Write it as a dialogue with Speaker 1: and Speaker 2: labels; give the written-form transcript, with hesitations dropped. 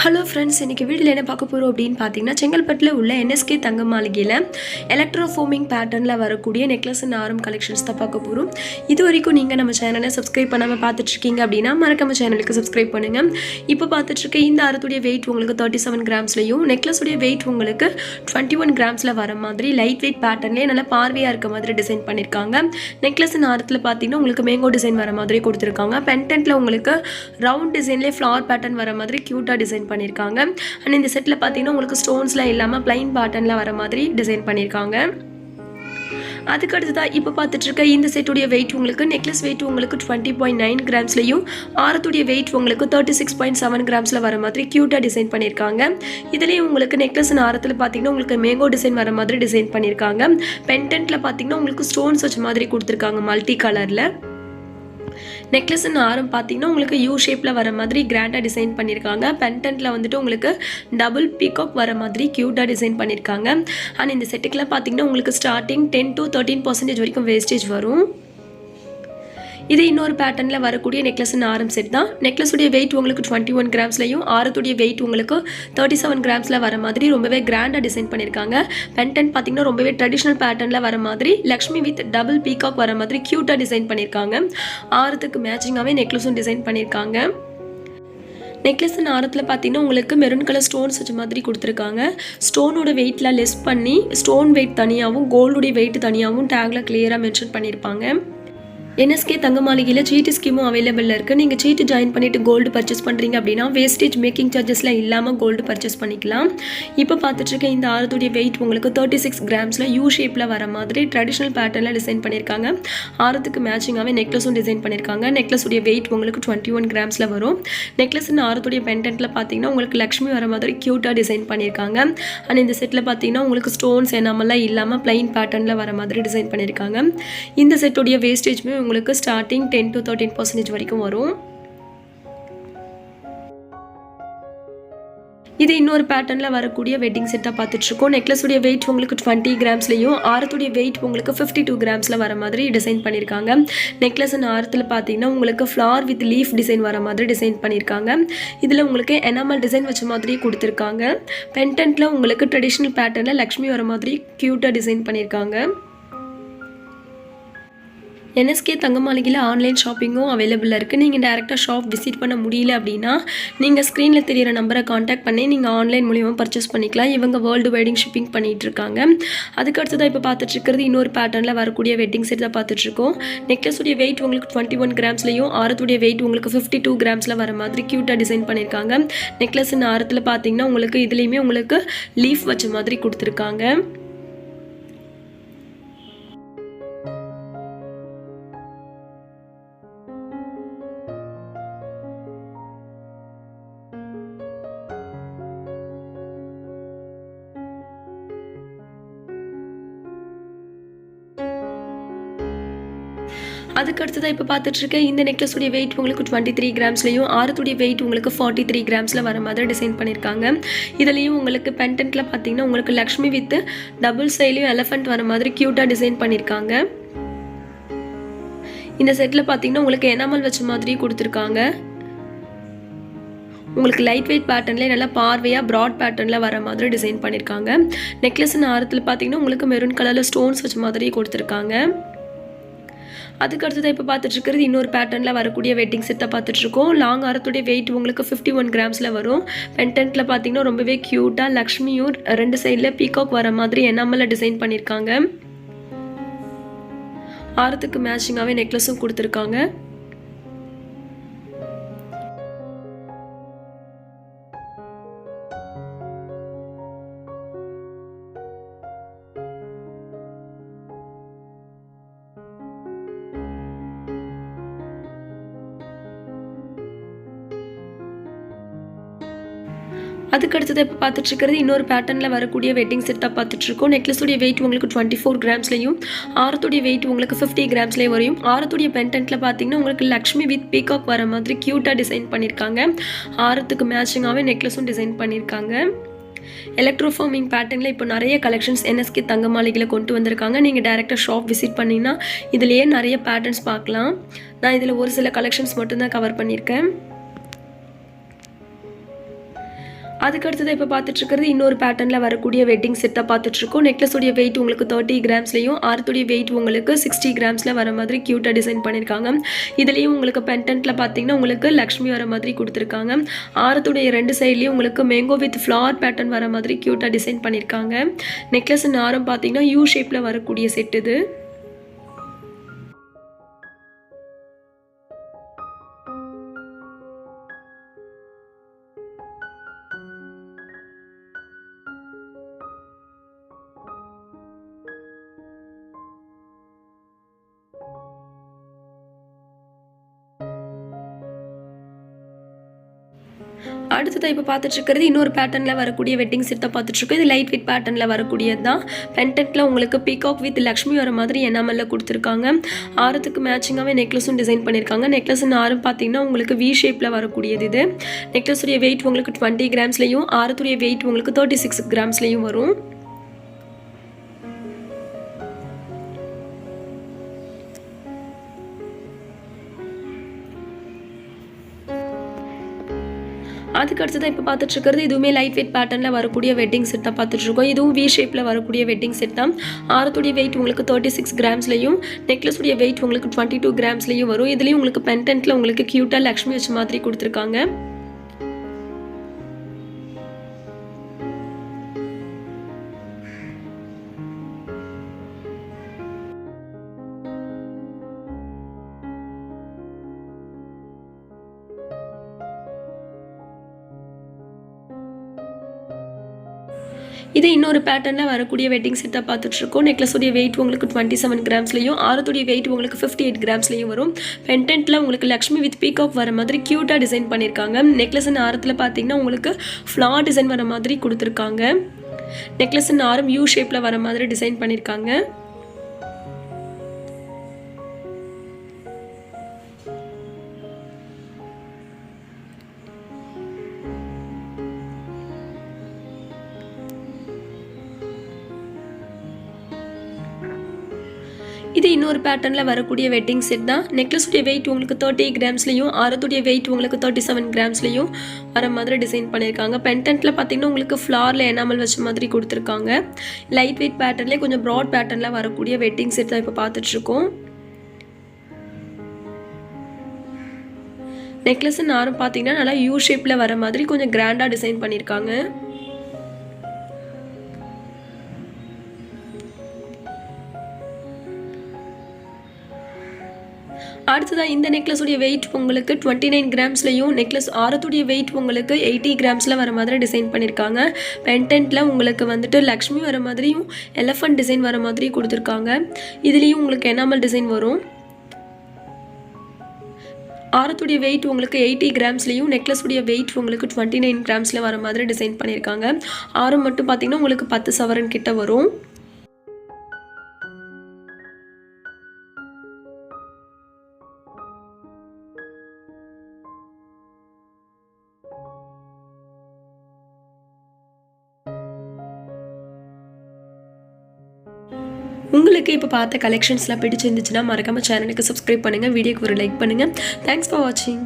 Speaker 1: Hello friends, இன்றைக்கி வீடியோவில் என்ன பார்க்க போகிறோம் அப்படின்னு பார்த்தீங்கன்னா, செங்கல்பட்டில் உள்ள என்எஸ்கே தங்க மாளிகையில் எலக்ட்ரோஃபோமிங் பேட்டர்னில் வரக்கூடிய நெக்லஸ் அண்ட் ஆரம் கலெக்ஷன்ஸ் தான் பார்க்க போகிறோம். இது வரைக்கும் நீங்கள் நம்ம சேனலை சப்ஸ்கிரைப் பண்ணாமல் பார்த்துட்ருக்கீங்க அப்படின்னா மறக்காம சேனலுக்கு சப்ஸ்கிரைப் பண்ணுங்கள். இப்போ பார்த்துட்ருக்க இந்த ஆரத்துடைய வெயிட் உங்களுக்கு 37 கிராம்ஸ்லையும் நெக்லஸுடைய வெயிட் உங்களுக்கு 21 கிராம்ஸில் வர மாதிரி லைட் வெயிட் பேட்டர்ன்லேயே நல்லா பார்வையாக இருக்க மாதிரி டிசைன் பண்ணியிருக்காங்க. நெக்லஸ் அண்ட் ஆரத்தில் பார்த்தீங்கன்னா உங்களுக்கு மேங்கோ டிசைன் வர மாதிரி கொடுத்துருக்காங்க. பென்டென்ட்டில் உங்களுக்கு ரவுண்ட் டிசைன்லேயே ஃப்ளவர் பேட்டர்ன் வர மாதிரி க்யூட்டாக டிசைன் பண்ணியிருக்காங்க. அண்ட் இந்த செட்டில் பார்த்தீங்கன்னா உங்களுக்கு ஸ்டோன்ஸ்லாம் இல்லாமல் பிளைன் பேட்டர்னில் வர மாதிரி டிசைன் பண்ணியிருக்காங்க. அதுக்கு அடுத்ததாக இப்போ பார்த்துட்டு இருக்க இந்த செட்டுடைய வெயிட் உங்களுக்கு நெக்லஸ் வெயிட் உங்களுக்கு 20.9 கிராம்ஸ்லையும் ஆரத்துடைய வெயிட் உங்களுக்கு 36.7 கிராம்ஸில் வர மாதிரி க்யூட்டாக டிசைன் பண்ணியிருக்காங்க. இதுலேயும் உங்களுக்கு நெக்லஸ் ஆரத்தில் பார்த்தீங்கன்னா உங்களுக்கு மேங்கோ டிசைன் வர மாதிரி டிசைன் பண்ணியிருக்காங்க. பென்டென்ட்டில் பார்த்தீங்கன்னா உங்களுக்கு ஸ்டோன்ஸ் வச்ச மாதிரி கொடுத்துருக்காங்க மல்டி கலரில். நெக்லஸ் ஆரம் பார்த்தீங்கன்னா உங்களுக்கு யூ ஷேப்பில் வர மாதிரி கிராண்டாக டிசைன் பண்ணியிருக்காங்க. பென்டென்ட்டில் வந்துட்டு உங்களுக்கு டபுள் பீகாக் வர மாதிரி க்யூட்டாக டிசைன் பண்ணியிருக்காங்க. அண்ட் இந்த செட்டுக்கெலாம் பார்த்தீங்கன்னா உங்களுக்கு ஸ்டார்டிங் 10 to 13% வரைக்கும் வேஸ்டேஜ் வரும். இது இன்னொரு பேட்டர்னில் வரக்கூடிய நெக்லஸ் ஆரம் செட் தான். நெக்லஸுடைய வெயிட் உங்களுக்கு 21 கிராம்ஸ்லையும் ஆரத்துடைய வெயிட் உங்களுக்கு 37 கிராம்ஸில் வர மாதிரி ரொம்பவே கிராண்டாக டிசைன் பண்ணியிருக்காங்க. பென்டென்ட் பார்த்தீங்கன்னா ரொம்பவே ட்ரெடிஷ்னல் பேட்டர்னில் வர மாதிரி லக்ஷ்மி வித் டபுள் பீகாக் வர மாதிரி க்யூட்டாக டிசைன் பண்ணியிருக்காங்க. ஆரத்துக்கு மேட்சிங்காகவே நெக்லஸும் டிசைன் பண்ணியிருக்காங்க. நெக்லஸ் ஆரத்தில் பார்த்தீங்கன்னா உங்களுக்கு மெரூன் கலர் ஸ்டோன்ஸ் வச்ச மாதிரி கொடுத்துருக்காங்க. ஸ்டோனோட வெயிட்லாம் லெஸ் பண்ணி ஸ்டோன் வெயிட் தனியாகவும் கோல்டுடைய வெயிட் தனியாகவும் டேக்கில் கிளியராக மென்ஷன் பண்ணியிருப்பாங்க. என்எஸ்கே தங்க மாளிகையில் சீட்டு ஸ்கீமும் அவைலபிளில் இருக்குது. நீங்கள் சீட்டு ஜாயின் பண்ணிவிட்டு கோல்டு பர்ச்சேஸ் பண்ணுறீங்க அப்படின்னா வேஸ்டேஜ் மேக்கிங் சார்ஜஸ்லாம் இல்லாமல் கோல்டு பர்ச்சேஸ் பண்ணிக்கலாம். இப்போ பார்த்துட்ருக்க இந்த ஆரத்துடைய வெயிட் உங்களுக்கு 36 கிராம்ஸில் யூ ஷேப்பில் வர மாதிரி ட்ரெடிஷ்னல் பேட்டர்னில் டிசைன் பண்ணியிருக்காங்க. ஆரத்துக்கு மேட்சிங்காகவே நெக்லஸும் டிசைன் பண்ணியிருக்காங்க. நெக்லஸுடைய வெயிட் உங்களுக்கு 21 கிராம்ஸில் வரும். நெக்லஸ் ஆரத்துடைய பென்டென்ட்டில் பார்த்தீங்கன்னா உங்களுக்கு லக்ஷ்மி வர மாதிரி க்யூட்டாக டிசைன் பண்ணியிருக்காங்க. அண்ட் இந்த செட்டில் பார்த்தீங்கன்னா உங்களுக்கு ஸ்டோன்ஸ் என்னாமெல்லாம் இல்லாமல் பிளைன் பேட்டர்னில் வர மாதிரி டிசைன் பண்ணியிருக்காங்க. இந்த செட்டுடைய வேஸ்டேஜ்மே உங்களுக்கு ஸ்டார்டிங் 10 to 13% வரைக்கும் வரும். இது இன்னொரு பேட்டர்னில் வரக்கூடிய வெட்டிங் செட்டாக பார்த்துட்ருக்கோம். நெக்லஸுடைய வெயிட் உங்களுக்கு 20 கிராம்ஸ்லையும் ஆரத்துடைய வெயிட் உங்களுக்கு 52 கிராம்ஸில் வர மாதிரி டிசைன் பண்ணியிருக்காங்க. நெக்லஸ் ஆரத்தில் பார்த்தீங்கன்னா உங்களுக்கு ஃப்ளவர் வித் லீஃப் டிசைன் வர மாதிரி டிசைன் பண்ணியிருக்காங்க. இதில் உங்களுக்கு எனாமல் டிசைன் வச்ச மாதிரி கொடுத்துருக்காங்க. பென்டென்ட்டில் உங்களுக்கு ட்ரெடிஷ்னல் பேட்டர்னில் லக்ஷ்மி வர மாதிரி க்யூட்டாக டிசைன் பண்ணியிருக்காங்க. என்எஸ்கே தங்க மாளிகையில் ஆன்லைன் ஷாப்பிங்கும் அவைலபிளாக இருக்குது. நீங்கள் டேரெக்டாக ஷாப் விசிட் பண்ண முடியல அப்படின்னா நீங்கள் ஸ்க்ரீனில் தெரியிற நம்பரை காண்டாக்ட் பண்ணி நீங்கள் ஆன்லைன் மூலியமாக பர்ச்சேஸ் பண்ணிக்கலாம். இவங்க வேர்ல்டு வைடிங் ஷிப்பிங் பண்ணிகிட்ருக்காங்க. அதுக்கு அடுத்ததாக இப்போ பார்த்துட்ருக்கிறது இன்னொரு பேட்டர்னில் வரக்கூடிய வெட்டிங் செட் தான் பார்த்துட்ருக்கோம். நெக்லஸுடைய வெயிட் உங்களுக்கு 21 கிராம்ஸ்லையும் ஆரத்துடைய வெயிட் உங்களுக்கு 52 கிராம்ஸில் வர மாதிரி க்யூட்டாக டிசைன் பண்ணியிருக்காங்க. நெக்லஸ் ஆரத்தில் பார்த்தீங்கன்னா உங்களுக்கு இதுலேயுமே உங்களுக்கு லீஃப் வச்ச மாதிரி கொடுத்துருக்காங்க. அதுக்கு அடுத்ததாக இப்போ பார்த்துட்ருக்க இந்த நெக்லஸுடைய வெயிட் உங்களுக்கு 23 கிராம்ஸ்லையும் ஆரத்துடைய வெயிட் உங்களுக்கு 43 கிராம்ஸில் வர மாதிரி டிசைன் பண்ணியிருக்காங்க. இதுலேயும் உங்களுக்கு பென்டென்ட்டில் பார்த்தீங்கன்னா உங்களுக்கு லக்ஷ்மி வித் டபுள் சைட்லையும் எலஃபண்ட் வர மாதிரி க்யூட்டாக டிசைன் பண்ணியிருக்காங்க. இந்த செட்டில் பார்த்தீங்கன்னா உங்களுக்கு எனாமல் வச்ச மாதிரி கொடுத்துருக்காங்க. உங்களுக்கு லைட் வெயிட் பேட்டர்ன்லேயே நல்லா பார்வையாக ப்ராட் பேட்டர்னில் வர மாதிரி டிசைன் பண்ணியிருக்காங்க. நெக்லஸ் ஆரத்தில் பார்த்தீங்கன்னா உங்களுக்கு மெரூன் கலரில் ஸ்டோன்ஸ் வச்ச மாதிரி கொடுத்துருக்காங்க. அதுக்கு அடுத்ததாக இப்போ பார்த்துட்ருக்கிறது இன்னொரு பேட்டர்னில் வரக்கூடிய வெட்டிங் செட்டை பார்த்துட்ருக்கோம். லாங் ஆரத்துடைய வெயிட் உங்களுக்கு 51 கிராம்ஸில் வரும். பென்டென்ட்டில் பார்த்தீங்கன்னா ரொம்பவே க்யூட்டாக லக்ஷ்மியும் 2 சைடில் பீகாக் வர மாதிரி எனாமலில் டிசைன் பண்ணியிருக்காங்க. ஆரத்துக்கு மேட்சிங்காகவே நெக்லஸும் கொடுத்துருக்காங்க. அதுக்கு அடுத்தது இப்போ பார்த்துட்ருக்கிறது இன்னொரு பேட்டர்னில் வரக்கூடிய வெட்டிங் செட் தான் பார்த்துட்ருக்கோம். நெக்லஸுடைய வெயிட் உங்களுக்கு 24 கிராம்ஸ்லையும் ஆரத்துடைய வெயிட் உங்களுக்கு 50 கிராம்ஸ்லேயும் வரையும். ஆரத்துடைய பென்டென்ட்டில் பார்த்தீங்கன்னா உங்களுக்கு லக்ஷ்மி வித் பீகாக் வர மாதிரி க்யூட்டாக டிசைன் பண்ணியிருக்காங்க. ஆரத்துக்கு மேட்சிங்காகவே நெக்லஸும் டிசைன் பண்ணியிருக்காங்க. எலக்ட்ரோஃபோமிங் பேட்டர்னில் இப்போ நிறைய கலெக்ஷன்ஸ் என்எஸ்கே தங்க மாளிகையில் கொண்டு வந்திருக்காங்க. நீங்கள் டேரெக்டாக ஷாப் விசிட் பண்ணிங்கன்னா இதிலேயே நிறைய பேட்டர்ன்ஸ் பார்க்கலாம். நான் இதில் ஒரு சில கலெக்ஷன்ஸ் மட்டும்தான் கவர் பண்ணியிருக்கேன். அதுக்கு அடுத்தது இப்போ பார்த்துட்டு இருக்கிறது இன்னொரு பேட்டர்னில் வரக்கூடிய வெட்டிங் செட்டாக பார்த்துட்ருக்கோம். நெக்லஸோடைய வெயிட் உங்களுக்கு 30 கிராம்ஸ்லையும் ஆரத்துடைய வெயிட் உங்களுக்கு 60 கிராம்ஸில் வர மாதிரி க்யூட்டாக டிசைன் பண்ணியிருக்காங்க. இதுலேயும் உங்களுக்கு பென்டென்ட்டில் பார்த்தீங்கன்னா உங்களுக்கு லக்ஷ்மி வர மாதிரி கொடுத்துருக்காங்க. ஆரத்துடைய 2 சைட்லேயும் உங்களுக்கு மேங்கோ வித் ஃப்ளவர் பேட்டர்ன் வர மாதிரி க்யூட்டாக டிசைன் பண்ணியிருக்காங்க. நெக்லஸ் ஆரம் பார்த்தீங்கன்னா யூ ஷேப்பில் வரக்கூடிய செட் இது. அடுத்ததாக இப்போ பார்த்துட்ருக்கிறது இன்னொரு பேட்டர்னில் வரக்கூடிய வெட்டிங் செட் தான் பார்த்துட்ருக்கோம். இது லைட் வெயிட் பேட்டர்னில் வரக்கூடியது தான். பென்டென்ட்டில் உங்களுக்கு பீகாக் வித் லக்ஷ்மி வர மாதிரி எனாமலில் கொடுத்துருக்காங்க. ஆரத்துக்கு மேட்சிங்காகவே நெக்லஸும் டிசைன் பண்ணியிருக்காங்க. நெக்லஸ்ன்னு ஆரம் பார்த்தீங்கன்னா உங்களுக்கு வி ஷேப்பில் வரக்கூடியது இது. நெக்லஸுடைய வெயிட் உங்களுக்கு 20 கிராம்ஸ்லையும் ஆரத்துடைய வெயிட் உங்களுக்கு 36 கிராம்ஸ்லையும் வரும். அதுக்கு அடுத்ததான் இப்போ பார்த்துட்ருக்கிறது இதுவுமே லைட் வெயிட் பேட்டர்னில் வரக்கூடிய வெட்டிங் செட் தான் பார்த்துட்ருக்கோம். இதுவும் வி ஷேப்பில் வரக்கூடிய வெட்டிங் செட் தான். ஆரத்துடைய வெயிட் உங்களுக்கு 36 கிராம்ஸ்லையும் நெக்லஸுடைய வெயிட் உங்களுக்கு 22 கிராம்ஸ்லையும் வரும். இதுலேயும் உங்களுக்கு பென்டென்ட்டில் உங்களுக்கு க்யூட்டாக லக்ஷ்மி வச்ச மாதிரி கொடுத்துருக்காங்க. இது இன்னொரு பேட்டர்னில் வரக்கூடிய வெட்டிங் செட்டாக பார்த்துட்ருக்கோம். நெக்லஸுடைய வெயிட் உங்களுக்கு 27 கிராம்ஸ்லையும் ஆரத்துடைய வெயிட் உங்களுக்கு 58 கிராம்ஸ்லையும் வரும். பென்டென்ட்டில் உங்களுக்கு லக்ஷ்மி வித் பீகாக் வர மாதிரி க்யூட்டாக டிசைன் பண்ணியிருக்காங்க. நெக்லஸின் ஆரத்தில் பார்த்தீங்கன்னா உங்களுக்கு ஃப்ளார் டிசைன் வர மாதிரி கொடுத்துருக்காங்க. நெக்லஸின் ஆரம் யூ ஷேப்பில் வர மாதிரி டிசைன் பண்ணியிருக்காங்க. இது இன்னொரு பேட்டர்னில் வரக்கூடிய வெட்டிங் செட் தான். நெக்லஸுடைய வெயிட் உங்களுக்கு 30 கிராம்ஸ்லையும் ஆரத்துடைய வெயிட் உங்களுக்கு 37 கிராம்ஸ்லையும் வர மாதிரி டிசைன் பண்ணியிருக்காங்க. பென்டென்ட்டில் பார்த்தீங்கன்னா உங்களுக்கு ஃப்ளாரில் எனாமல் வச்ச மாதிரி கொடுத்துருக்காங்க. லைட் வெயிட் பேட்டர்ன்லேயே கொஞ்சம் ப்ராட் பேட்டர்னில் வரக்கூடிய வெட்டிங் செட் தான் இப்போ பார்த்துட்ருக்கோம். நெக்லஸ் ஆரம் பார்த்தீங்கன்னா நல்லா யூ ஷேப்பில் வர மாதிரி கொஞ்சம் கிராண்டாக டிசைன் பண்ணியிருக்காங்க. அடுத்ததாக இந்த நெக்லஸுடைய வெயிட் உங்களுக்கு 29 கிராம்ஸ்லையும் நெக்லஸ் ஆரத்துடைய வெயிட் உங்களுக்கு 80 கிராம்ஸில் வர மாதிரி டிசைன் பண்ணியிருக்காங்க. பென்டென்ட்டில் உங்களுக்கு வந்துட்டு லக்ஷ்மி வர மாதிரியும் எலஃபண்ட் டிசைன் வர மாதிரியும் கொடுத்துருக்காங்க. இதுலேயும் உங்களுக்கு எனாமல் டிசைன் வரும். ஆரத்துடைய வெயிட் உங்களுக்கு 80 கிராம்ஸ்லையும் நெக்லஸுடைய வெயிட் உங்களுக்கு 29 கிராம்ஸில் வர மாதிரி டிசைன் பண்ணியிருக்காங்க. ஆரம் மட்டும் பார்த்தீங்கன்னா உங்களுக்கு 10 சவரன் கிட்ட வரும். உங்களுக்கு இப்போ பார்த்த கலெக்ஷன்ஸ்லாம் பிடிச்சிருந்துச்சுன்னா மறக்காமல் சேனலுக்கு சப்ஸ்கிரைப் பண்ணுங்கள், வீடியோக்கு ஒரு லைக் பண்ணுங்கள். தேங்க்ஸ் ஃபார் வாட்சிங்.